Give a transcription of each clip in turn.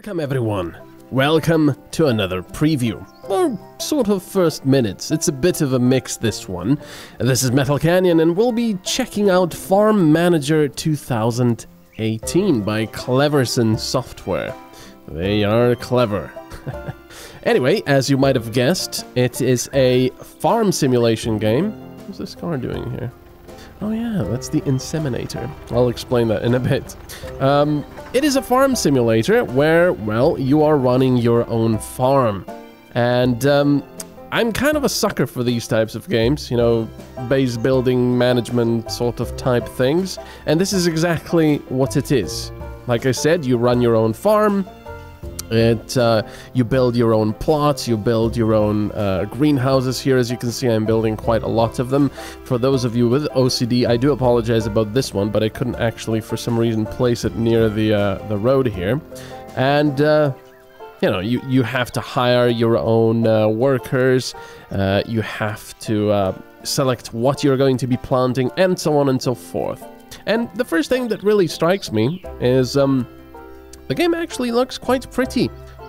Welcome everyone. Welcome to another preview. Or sort of first minutes. It's a bit of a mix, this one. This is MetalCanyon and we'll be checking out Farm Manager 2018 by Cleverson Software. They are clever. Anyway, as you might have guessed, it is a farm simulation game. What's this car doing here? Oh yeah, that's the inseminator. I'll explain that in a bit. It is a farm simulator where, well, you are running your own farm. And I'm kind of a sucker for these types of games, you know, base building, management sort of type things. And this is exactly what it is. Like I said, you run your own farm. You build your own plots, you build your own greenhouses here. As you can see, I'm building quite a lot of them. For those of you with OCD, I do apologize about this one, but I couldn't actually, for some reason, place it near the road here. And, you know, you have to hire your own workers, you have to select what you're going to be planting, and so on and so forth. And the first thing that really strikes me is... the game actually looks quite pretty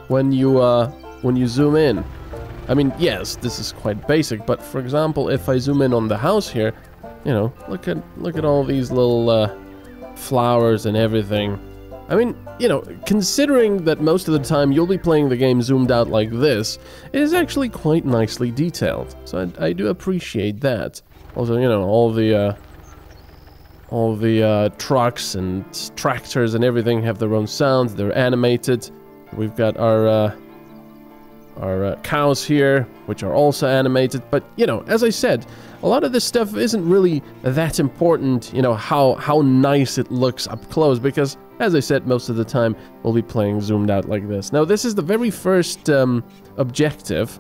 when you zoom in. I mean, yes, this is quite basic, but for example, if I zoom in on the house here, you know, look at all these little flowers and everything. I mean, you know, considering that most of the time you'll be playing the game zoomed out like this, it is actually quite nicely detailed. So I do appreciate that. Also, you know, all the trucks and tractors and everything have their own sounds. They're animated. We've got our cows here, which are also animated. But, you know, as I said, a lot of this stuff isn't really that important, you know, how nice it looks up close, because, as I said, most of the time we'll be playing zoomed out like this. Now, this is the very first objective.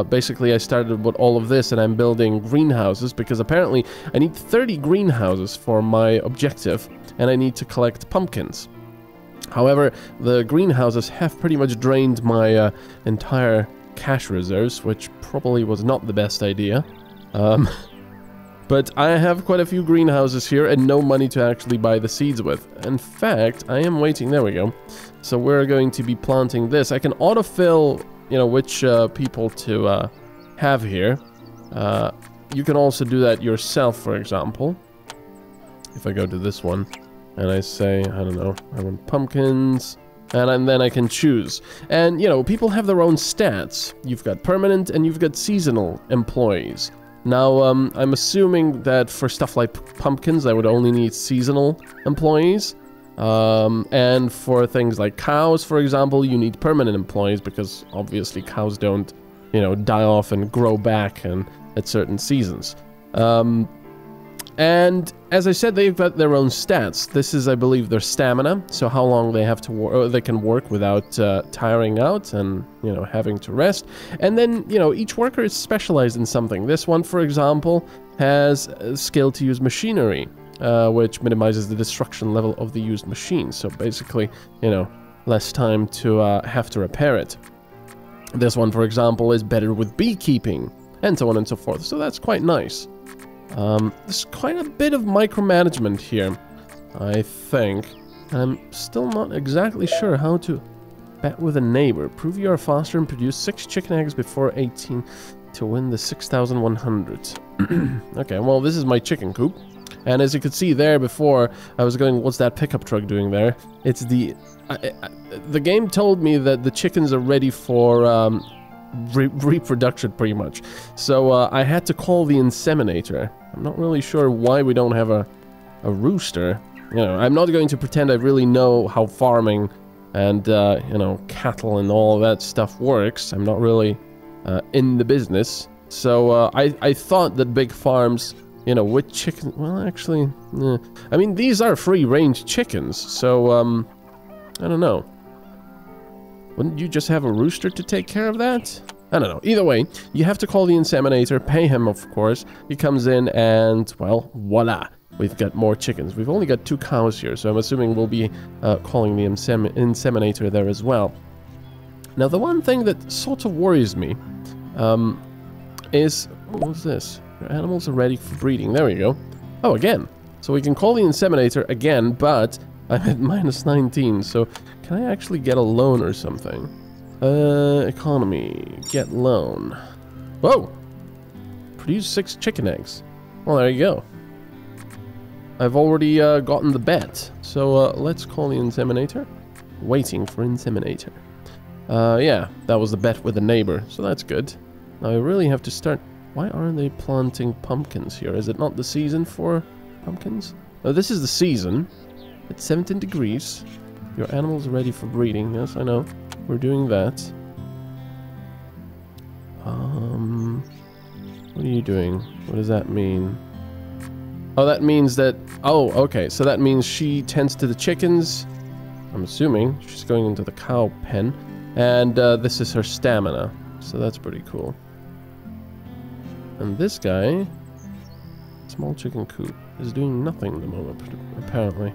Basically, I started with all of this and I'm building greenhouses because apparently I need 30 greenhouses for my objective and I need to collect pumpkins. However, the greenhouses have pretty much drained my entire cash reserves, which probably was not the best idea. But I have quite a few greenhouses here and no money to actually buy the seeds with. In fact, I am waiting. There we go. So we're going to be planting this. I can autofill, you know, which people to have here. You can also do that yourself, for example. If I go to this one and I say, I don't know, I want pumpkins, and then I can choose. And, you know, people have their own stats. You've got permanent and you've got seasonal employees. Now, I'm assuming that for stuff like pumpkins, I would only need seasonal employees. And for things like cows, for example, you need permanent employees because obviously cows don't, you know, die off and grow back at certain seasons. And as I said, they've got their own stats. This is, I believe, their stamina, so how long they have to they can work without tiring out and, you know, having to rest. And then, you know, each worker is specialized in something. This one, for example, has a skill to use machinery. Which minimizes the destruction level of the used machine. So basically, you know, less time to have to repair it. This one, for example, is better with beekeeping, and so on and so forth. So that's quite nice. There's quite a bit of micromanagement here, I think. And I'm still not exactly sure how to bet with a neighbor. Prove you are faster and produce 6 chicken eggs before 18 to win the 6,100. Okay, well, this is my chicken coop. And as you could see there before, I was going, what's that pickup truck doing there? It's the game told me that the chickens are ready for reproduction, pretty much. So I had to call the inseminator. I'm not really sure why we don't have a rooster. You know, I'm not going to pretend I really know how farming and, you know, cattle and all that stuff works. I'm not really in the business. So I thought that big farms... You know, with chicken... Well, actually... I mean, these are free-range chickens, so, I don't know. Wouldn't you just have a rooster to take care of that? I don't know. Either way, you have to call the inseminator, pay him, of course. He comes in and, well, voila. We've got more chickens. We've only got 2 cows here, so I'm assuming we'll be calling the inseminator there as well. Now, the one thing that sort of worries me is... What's this? Your animals are ready for breeding. There we go. Oh, again. So we can call the inseminator again, but I'm at minus 19, so can I actually get a loan or something? Economy, get loan. Whoa! Produce 6 chicken eggs. Well, there you go. I've already gotten the bet. So let's call the inseminator. Waiting for inseminator. Yeah, that was the bet with the neighbor, so that's good. Now I really have to start... Why aren't they planting pumpkins here? Is it not the season for pumpkins? Oh, this is the season. It's 17 degrees. Your animals are ready for breeding. Yes, I know. We're doing that. What are you doing? What does that mean? Oh, that means that... Oh, okay. So that means she tends to the chickens. I'm assuming she's going into the cow pen. And this is her stamina. So that's pretty cool. And this guy... Small chicken coop is doing nothing at the moment, apparently.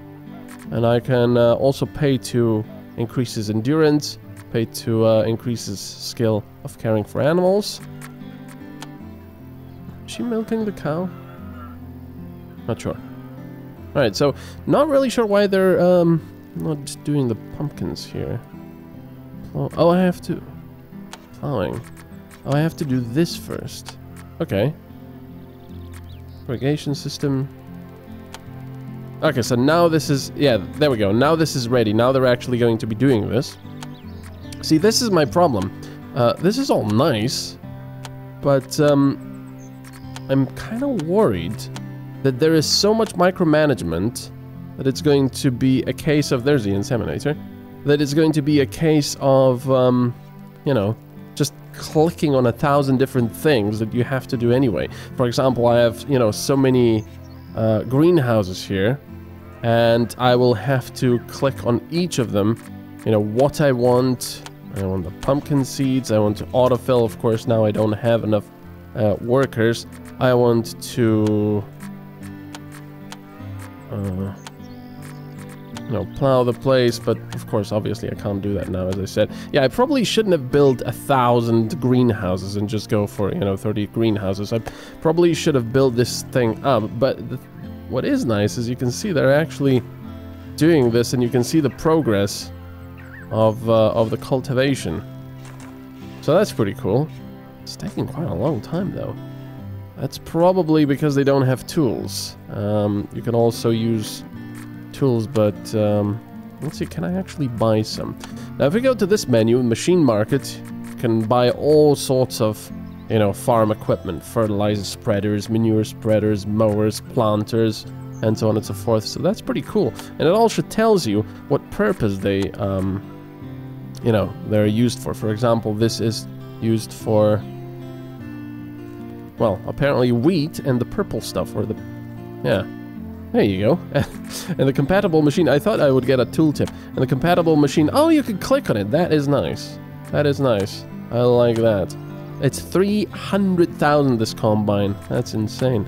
And I can also pay to increase his endurance, pay to increase his skill of caring for animals. Is she milking the cow? Not sure. Alright, so not really sure why they're not doing the pumpkins here. Oh, I have to... Plowing. Oh, I have to do this first. Okay. Irrigation system. Okay, so now this is... Yeah, there we go. Now this is ready. Now they're actually going to be doing this. See, this is my problem. This is all nice, but I'm kind of worried that there is so much micromanagement that it's going to be a case of... There's the inseminator. That it's going to be a case of, you know, just clicking on 1,000 different things that you have to do anyway. For example, I have, you know, so many greenhouses here, and I will have to click on each of them, you know, what I want. I want the pumpkin seeds, I want to autofill, of course, now I don't have enough workers. I want to, you know, plow the place, but of course, obviously, I can't do that now, as I said. Yeah, I probably shouldn't have built 1,000 greenhouses and just go for, you know, 30 greenhouses. I probably should have built this thing up, but what is nice is you can see they're actually doing this, and you can see the progress of the cultivation. So that's pretty cool. It's taking quite a long time, though. That's probably because they don't have tools. You can also use tools, but let's see, can I actually buy some? Now, if we go to this menu, Machine Market, you can buy all sorts of, you know, farm equipment, fertilizer spreaders, manure spreaders, mowers, planters, and so on and so forth. So that's pretty cool. And it also tells you what purpose they, you know, they're used for. For example, this is used for, well, apparently wheat and the purple stuff, or the, yeah. There you go. And the compatible machine, I thought I would get a tooltip. And the compatible machine, oh, you can click on it. That is nice. That is nice. I like that. It's 300,000, this combine. That's insane.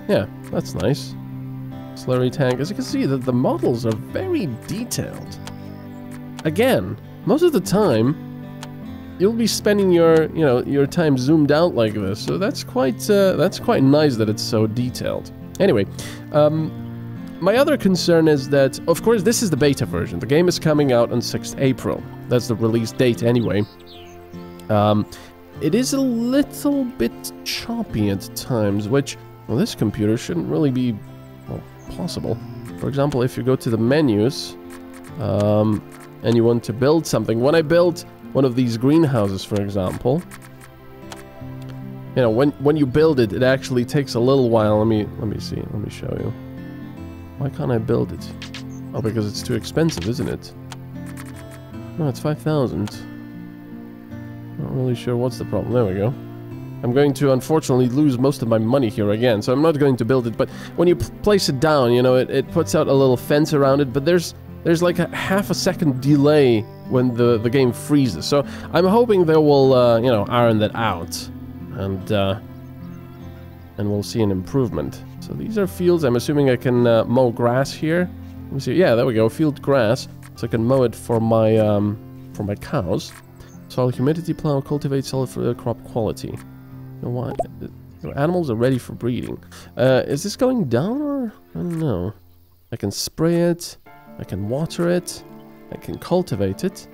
Yeah, that's nice. Slurry tank. As you can see, the models are very detailed. Again, most of the time, you'll be spending your, you know, your time zoomed out like this, so that's quite nice that it's so detailed. Anyway, my other concern is that, of course, this is the beta version. The game is coming out on 6th April. That's the release date anyway. It is a little bit choppy at times, which, well, this computer shouldn't really be, well, possible. For example, if you go to the menus, and you want to build something. When I build one of these greenhouses, for example, you know, when you build it, it actually takes a little while. Let me see. Let me show you. Why can't I build it? Oh, because it's too expensive, isn't it? No, it's 5,000. Not really sure what's the problem. There we go. I'm going to, unfortunately, lose most of my money here again, so I'm not going to build it. But when you place it down, you know, it puts out a little fence around it, but there's like a half a second delay when the game freezes. So I'm hoping they will, you know, iron that out, and we'll see an improvement. So these are fields. I'm assuming I can mow grass here. Let me see. Yeah, there we go. Field grass. So I can mow it for my cows. Soil humidity, plow, cultivate, sell for crop quality. You know what? Animals are ready for breeding. Is this going down, or I don't know? I can spray it. I can water it. I can cultivate it.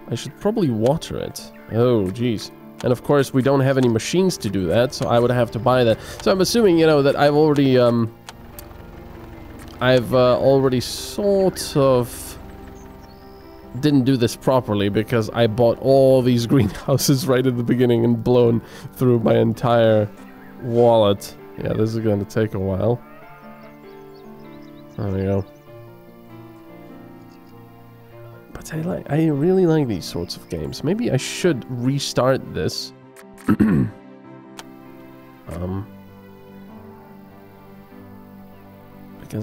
I should probably water it. Oh, geez. And of course, we don't have any machines to do that, so I would have to buy that. So I'm assuming, you know, that I've already sort of didn't do this properly because I bought all these greenhouses right at the beginning and blown through my entire wallet. Yeah, this is going to take a while. There we go. But I really like these sorts of games. Maybe I should restart this. Because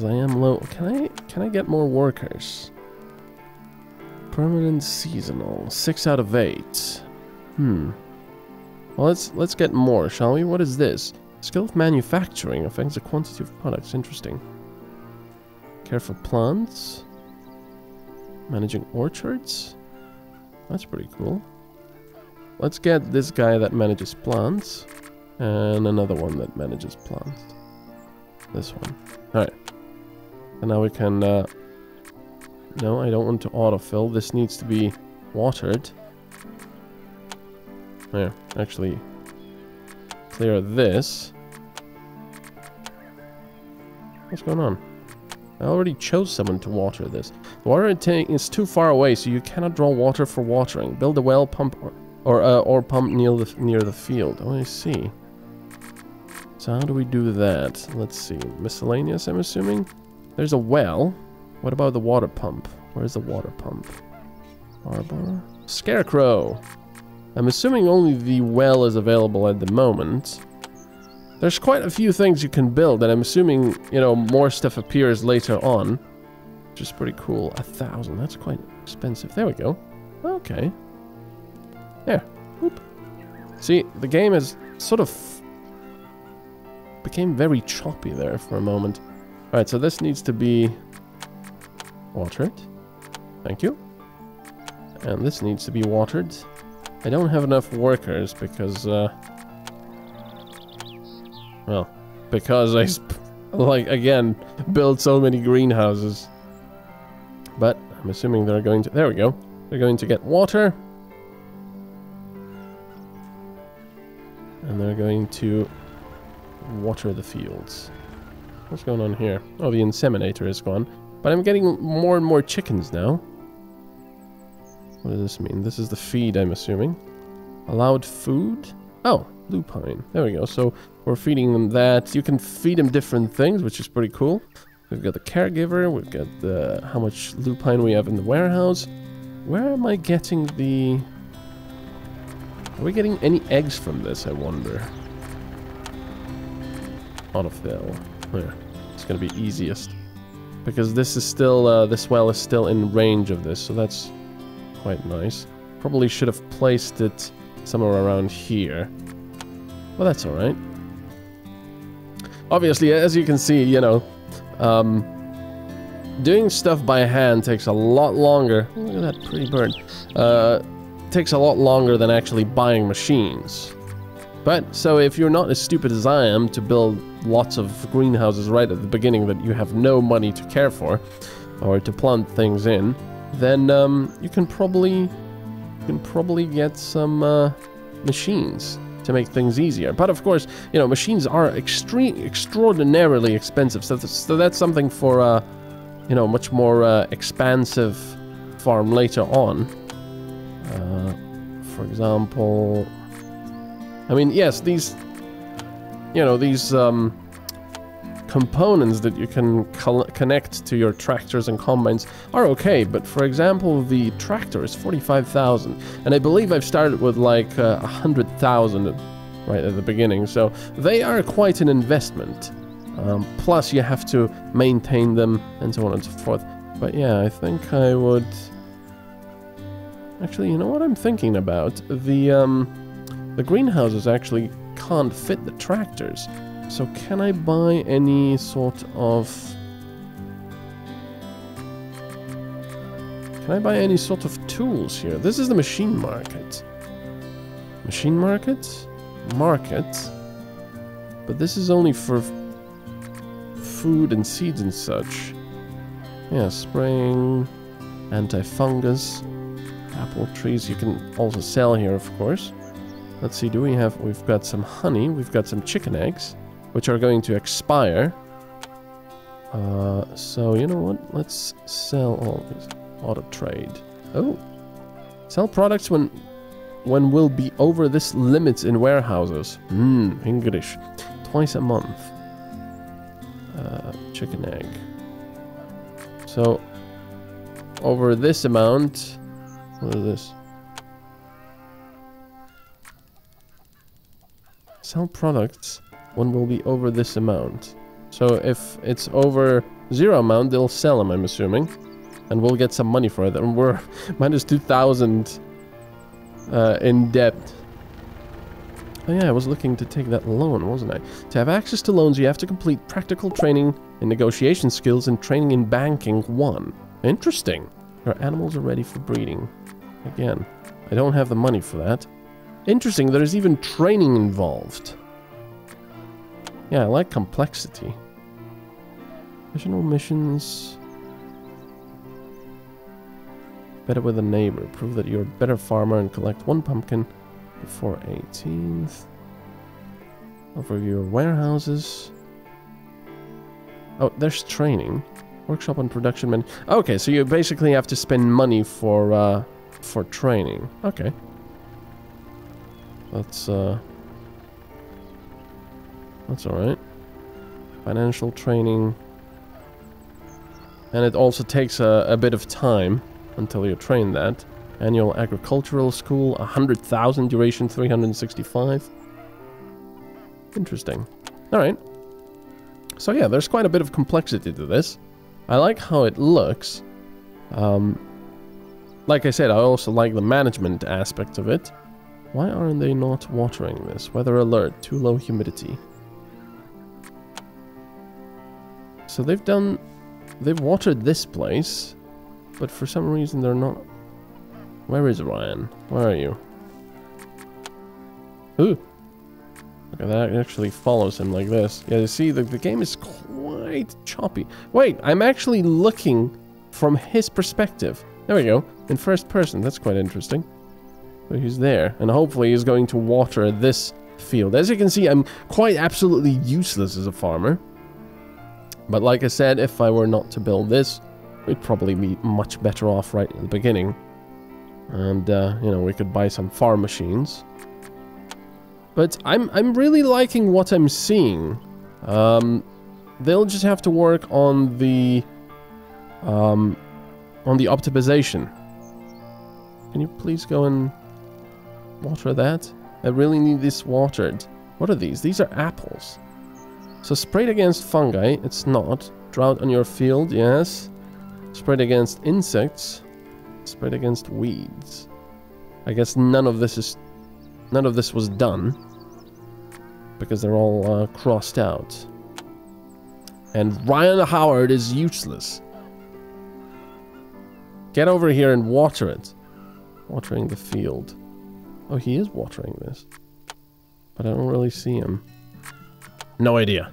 I am low. Can I get more workers? Permanent seasonal. 6 out of 8. Well, let's get more, shall we? What is this? Skill of manufacturing affects the quantity of products. Interesting. Care for plants. Managing orchards. That's pretty cool. Let's get this guy that manages plants. And another one that manages plants. This one. Alright. And now we can... no, I don't want to autofill. This needs to be watered. There, actually... clear this. What's going on? I already chose someone to water this. The water tank is too far away, so you cannot draw water for watering. Build a well pump or pump near the field. Oh, I see. So how do we do that? Let's see. Miscellaneous, I'm assuming. There's a well. What about the water pump? Where's the water pump? Arbor. Scarecrow. I'm assuming only the well is available at the moment. There's quite a few things you can build, and I'm assuming, you know, more stuff appears later on. Which is pretty cool. 1,000, that's quite expensive. There we go. Okay. There. Whoop. See, the game has sort of became very choppy there for a moment. Alright, so this needs to be watered. Thank you. And this needs to be watered. I don't have enough workers because, well, because I, like, again, built so many greenhouses. But I'm assuming they're going to... There we go. They're going to get water. And they're going to water the fields. What's going on here? Oh, the inseminator is gone. But I'm getting more and more chickens now. What does this mean? This is the feed, I'm assuming. Allowed food? Oh, lupine. There we go. So we're feeding them that. You can feed them different things, which is pretty cool. We've got the caregiver. We've got the how much lupine we have in the warehouse. Where am I getting the... Are we getting any eggs from this, I wonder? Autofill. There. It's going to be easiest. Because this is still... this well is still in range of this, so that's quite nice. Probably should have placed it somewhere around here. Well, that's alright. Obviously, as you can see, you know, doing stuff by hand takes a lot longer. Look at that pretty bird. Takes a lot longer than actually buying machines. But, so if you're not as stupid as I am to build lots of greenhouses right at the beginning that you have no money to care for, or to plant things in, then you can probably get some machines to make things easier. But of course, you know, machines are extraordinarily expensive. So that's something for you know, much more expansive farm later on. For example, I mean, yes, these, you know, these components that you can connect to your tractors and combines are okay, but for example, the tractor is 45,000, and I believe I've started with like 100,000 right at the beginning, so they are quite an investment. Plus you have to maintain them and so on and so forth. But yeah, I think I would... Actually, you know what I'm thinking about? The greenhouses actually can't fit the tractors. So can I buy any sort of... Can I buy any sort of tools here? This is the machine market. Machine market? Market. But this is only for food and seeds and such. Yeah, spraying, anti-fungus, apple trees. You can also sell here, of course. Let's see, we've got some honey, we've got some chicken eggs, which are going to expire. So, you know what? Let's sell all these. Auto trade. Oh. Sell products when we'll be over this limit in warehouses. English. Twice a month. Chicken egg. So, over this amount... What is this? Sell products when we'll be over this amount. So if it's over 0 amount, they'll sell them, I'm assuming. And we'll get some money for it. And we're minus 2,000 in debt. Oh yeah, I was looking to take that loan, wasn't I? To have access to loans, you have to complete practical training in negotiation skills and training in banking 1. Interesting. Our animals are ready for breeding. Again, I don't have the money for that. Interesting, there's even training involved. Yeah, I like complexity. Additional missions. Better with a neighbor. Prove that you're a better farmer and collect 1 pumpkin before 18th. Overview of warehouses. Oh, there's training. Workshop and production man. Okay, so you basically have to spend money for training. Okay. That's alright. Financial training. And it also takes a bit of time until you train that. Annual agricultural school, 100,000 duration, 365. Interesting. Alright. So yeah, there's quite a bit of complexity to this. I like how it looks. Like I said, I also like the management aspect of it. Why aren't they not watering this? Weather alert, too low humidity. So they've watered this place, but for some reason they're not. Where is Ryan? Where are you? Ooh. Look at that, it actually follows him like this. Yeah, you see, the game is quite choppy. Wait, I'm actually looking from his perspective. There we go, in first person, that's quite interesting. So he's there, and hopefully he's going to water this field. As you can see, I'm quite absolutely useless as a farmer. But like I said, if I were not to build this, we'd probably be much better off right at the beginning. And, you know, we could buy some farm machines. But I'm really liking what I'm seeing. They'll just have to work on the optimization. Can you please go and water that? I really need this watered. What are these? These are apples. So sprayed against fungi, it's not. Drought on your field, yes. Sprayed against insects. Sprayed against weeds. I guess none of this was done. Because they're all crossed out. And Ryan Howard is useless. Get over here and water it. Watering the field. Oh, he is watering this. But I don't really see him. No idea.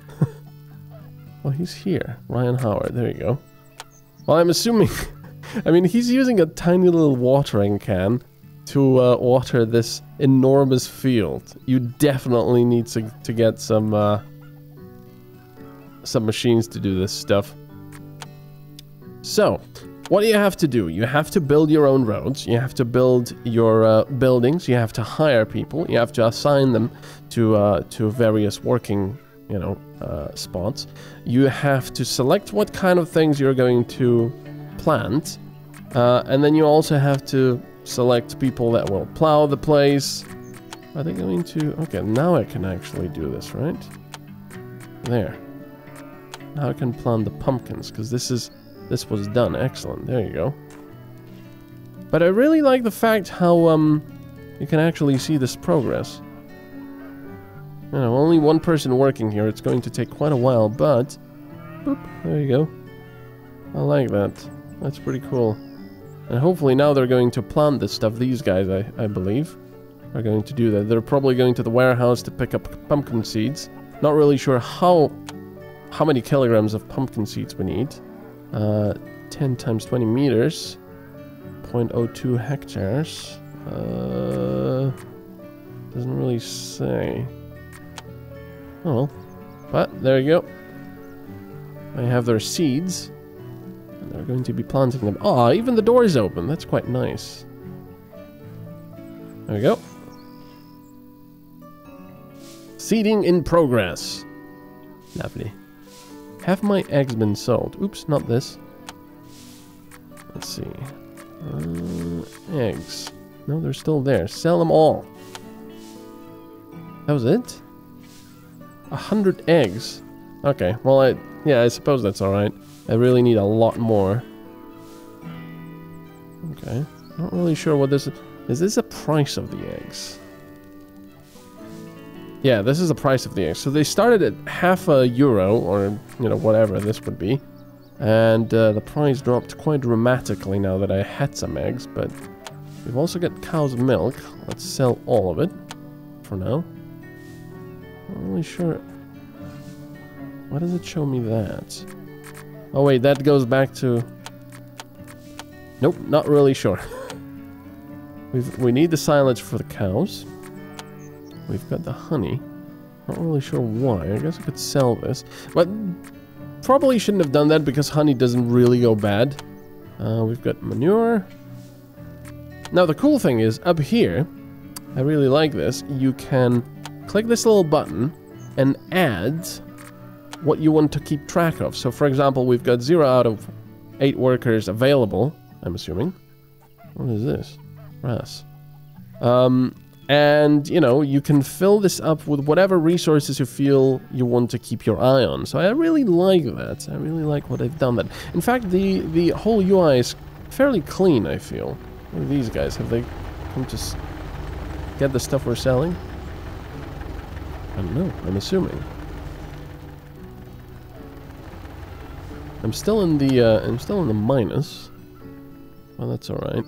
Well, he's here. Ryan Howard. There you go. Well, I'm assuming... I mean, he's using a tiny little watering can to water this enormous field. You definitely need to get some machines to do this stuff. So, what do you have to do? You have to build your own roads. You have to build your buildings. You have to hire people. You have to assign them to various working, you know, spots. You have to select what kind of things you're going to plant, and then you also have to select people that will plow the place. Are they going to... Okay, now I can actually do this, right? There. Now I can plant the pumpkins, because this was done. Excellent. There you go. But I really like the fact how you can actually see this progress. You know, only one person working here. It's going to take quite a while, but... Boop, there you go. I like that. That's pretty cool. And hopefully now they're going to plant this stuff. These guys, I believe, are going to do that. They're probably going to the warehouse to pick up pumpkin seeds. Not really sure how many kilograms of pumpkin seeds we need. 10 times 20 meters. 0.02 hectares. Doesn't really say. Oh well. But there you go. I have their seeds. And they're going to be planting them. Oh, even the door is open. That's quite nice. There we go. Seeding in progress. Lovely. Have my eggs been sold? Oops, not this. Let's see. Eggs. No, they're still there. Sell them all. That was it? 100 eggs. Okay, well, I suppose that's alright. I really need a lot more. Okay. Not really sure what this is. Is this the price of the eggs? Yeah, this is the price of the eggs. So they started at €0.50, or, you know, whatever this would be. And the price dropped quite dramatically now that I had some eggs, but we've also got cow's milk. Let's sell all of it for now. Not really sure. Why does it show me that? Oh wait, that goes back to... Nope, not really sure. We need the silage for the cows. We've got the honey. Not really sure why. I guess I could sell this. But probably shouldn't have done that because honey doesn't really go bad. We've got manure. Now the cool thing is, up here, I really like this. You can click this little button and add what you want to keep track of. So for example, we've got 0 out of 8 workers available, I'm assuming. What is this? Grass. And, you know, you can fill this up with whatever resources you feel you want to keep your eye on. So I really like that. I really like what they've done that. In fact, the whole UI is fairly clean, I feel. What are these guys? Have they come to get the stuff we're selling? I don't know. I'm assuming. I'm still in the minus. Well, that's alright.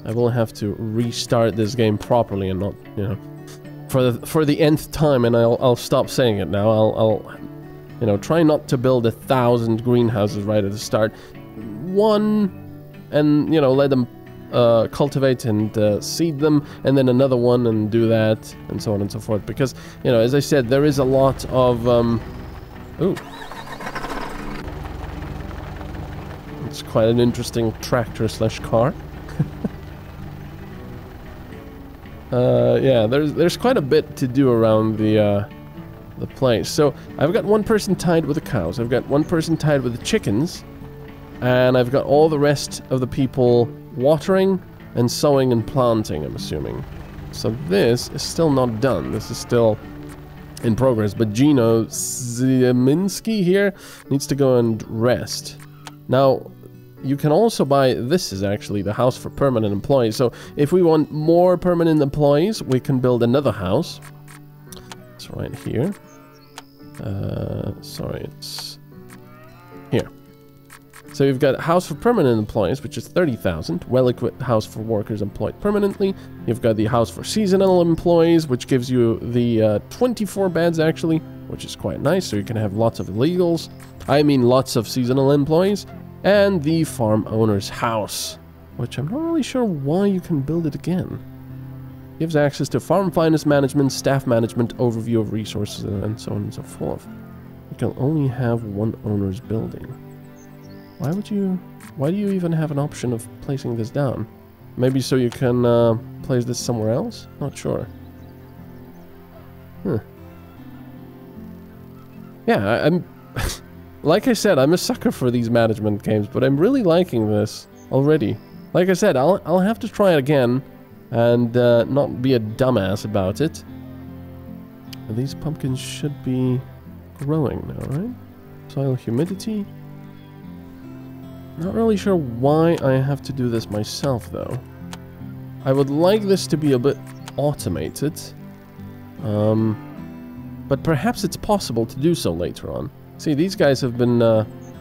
I will have to restart this game properly and not, you know, for the nth time, and I'll stop saying it now. I'll you know, try not to build 1,000 greenhouses right at the start. One, and, you know, let them cultivate and seed them, and then another one and do that, and so on and so forth. Because, you know, as I said, there is a lot of, ooh. It's quite an interesting tractor slash car. Yeah, there's quite a bit to do around the place. So I've got one person tied with the cows, I've got one person tied with the chickens, and I've got all the rest of the people watering and sowing and planting, I'm assuming. So this is still not done. This is still in progress, but Gino Zieminski here needs to go and rest. Now, you can also buy, this is actually the house for permanent employees. So if we want more permanent employees, we can build another house. It's right here. Sorry, it's here. So you've got a house for permanent employees, which is 30,000. Well-equipped house for workers employed permanently. You've got the house for seasonal employees, which gives you the 24 beds actually, which is quite nice. So you can have lots of illegals. I mean, lots of seasonal employees. And the farm owner's house, which I'm not really sure why you can build it again. Gives access to farm finance management, staff management, overview of resources, and so on and so forth. You can only have one owner's building. Why do you even have an option of placing this down? Maybe so you can place this somewhere else? Not sure. Huh. Yeah, I'm... Like I said, I'm a sucker for these management games, but I'm really liking this already. Like I said, I'll have to try it again and not be a dumbass about it. These pumpkins should be growing now, right? Soil humidity. Not really sure why I have to do this myself, though. I would like this to be a bit automated. But perhaps it's possible to do so later on. See, these guys have been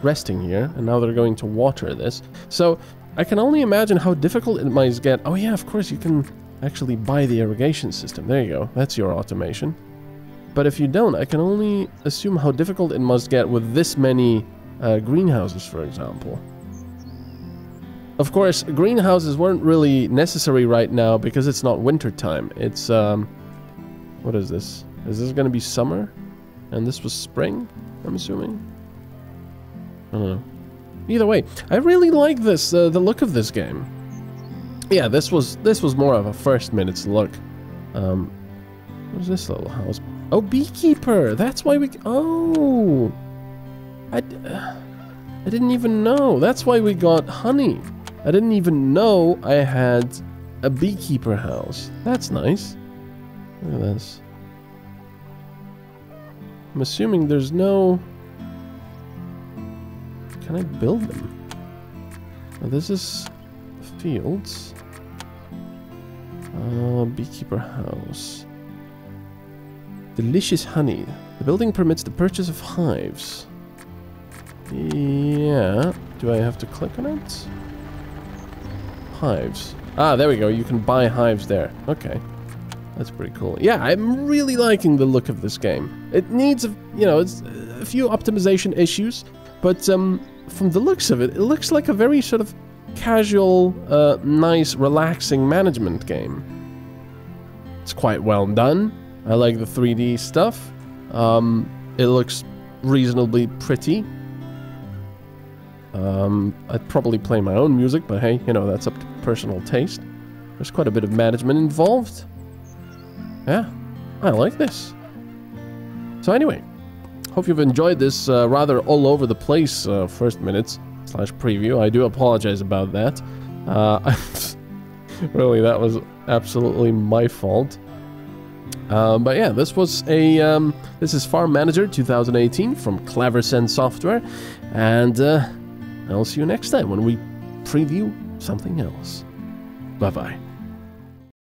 resting here, and now they're going to water this. So, I can only imagine how difficult it might get. Oh yeah, of course, you can actually buy the irrigation system. There you go. That's your automation. But if you don't, I can only assume how difficult it must get with this many greenhouses, for example. Of course, greenhouses weren't really necessary right now because it's not winter time. It's, what is this? Is this gonna be summer? And this was spring, I'm assuming? I don't know. Either way, I really like this, the look of this game. Yeah, this was more of a first minute's look. What's this little house? Oh, beekeeper! That's why we... Oh! I didn't even know. That's why we got honey. I didn't even know I had a beekeeper house. That's nice. Look at this. I'm assuming there's no... Can I build them? Oh, this is fields. Beekeeper house. Delicious honey. The building permits the purchase of hives. Yeah. Do I have to click on it? Hives. Ah, there we go. You can buy hives there. Okay. That's pretty cool. Yeah, I'm really liking the look of this game. It needs, it's a few optimization issues, but from the looks of it, it looks like a very sort of casual, nice, relaxing management game. It's quite well done. I like the 3D stuff. It looks reasonably pretty. I'd probably play my own music, but hey, that's up to personal taste. There's quite a bit of management involved. Yeah, I like this. So anyway, hope you've enjoyed this rather all over the place first minutes / preview. I do apologize about that. Really, that was absolutely my fault. But yeah, this was this is Farm Manager 2018 from Cleversense Software, and I'll see you next time when we preview something else. Bye-bye.